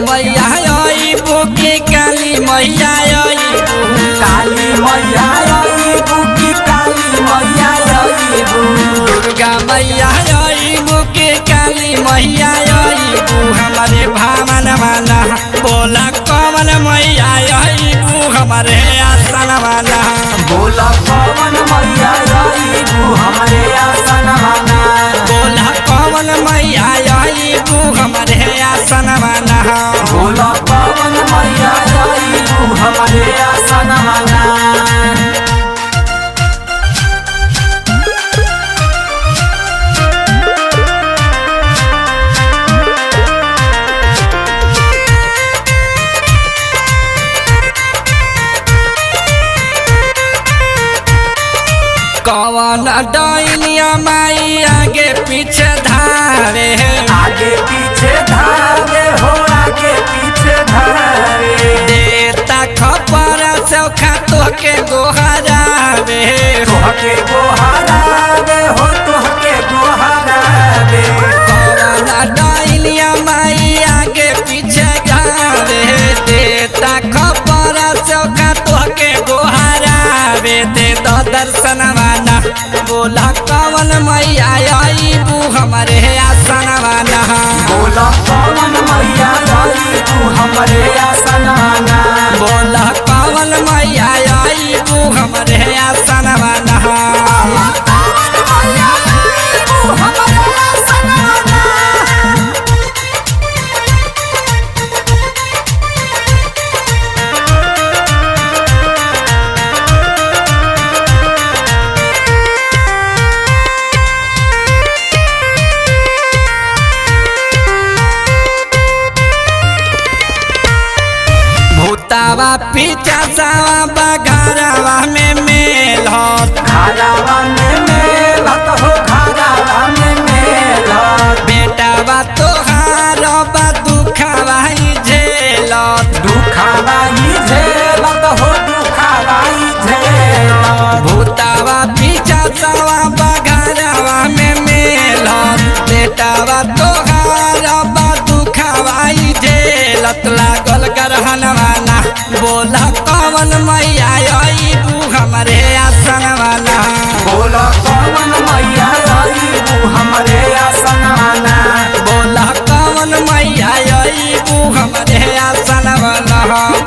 मैया अइबू की काली मैया अइबू, काली मैया अइबू की काली मैया अइबू, दुर्गा मैया अइबू की काली मैया अइबू हमारे भावन वाला, बोला कौन मैया अइबू हमारे आसन वाला, बोला कौन मैया अइबू हमारे आसन वाला, बोला कौन मैया अइबू हमारे आसन वाला, बोला कौन मैया अइबू हमारे आसन वाला। कौन डाइनिया माई आगे पीछे धारे, आगे पीछे धारे हो आगे पीछे धारे, देता खपर चौखा तोहके गोहरावे, तोहके गोहरावे हो तोहके गोहरावे, कौन डाइनिया माई आगे पीछे धारे, देता खपर चौखा तोहके गोहरावे, दे दो दर्शन वाला, बोला कौन मैया अइबू हमारे आसन वाला, बोला कौन मैया अइबू हमारे आसन वाला, बोला कौन मैया अइबू हमारे आसन वाला, भूतावा पीछा सावा बघारावा में मेल होत, घरावा में मेलत हो घरावा में मेलत, बेटावा तोहार बा दुखावा ही झेलत, दुखावा ही झेलत हो दुखावा ही झेलत, भूतावा पीछा सावा बघारावा में मेल होत, बेटावा तोहार बा दुखावा ही झेलत, लागल गरहन वाला, बोला कौन मैया अइबू हमारे आसन वाला, बोला कौन मैया अइबू हमारे आसन वाला, बोला कौन मैया अइबू हमारे आसन वाला,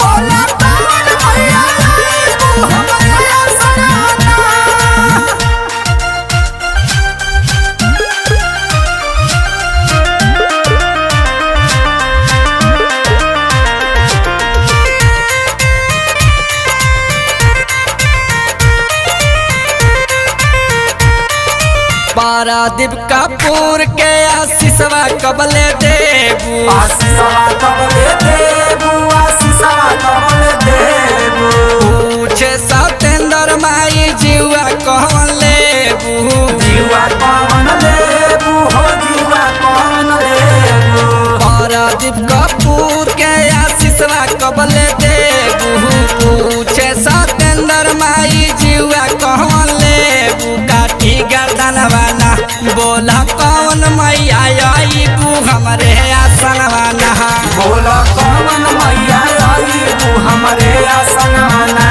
बोला कौन मैया अइबू हमारे आसन वाला। पारादीप कपूर के आशीषवा कबले देबू, आशीषवा कबले देबू आशीषवा कबले देबू, पूछे सतेंद्र माई जीवा कौन लेबू, जीवा कौन लेबू हो जीवा कौन लेबू, पारादीप कपूर के आशीषवा कबले देबू, पूछे सतेंद्र माई जीवा कौन लेबू, काठी गर्दन वाला, बोला कौन मैया अइबू हमारे आसन वाला, बोला कौन मैया अइबू हमारे आसन वाला।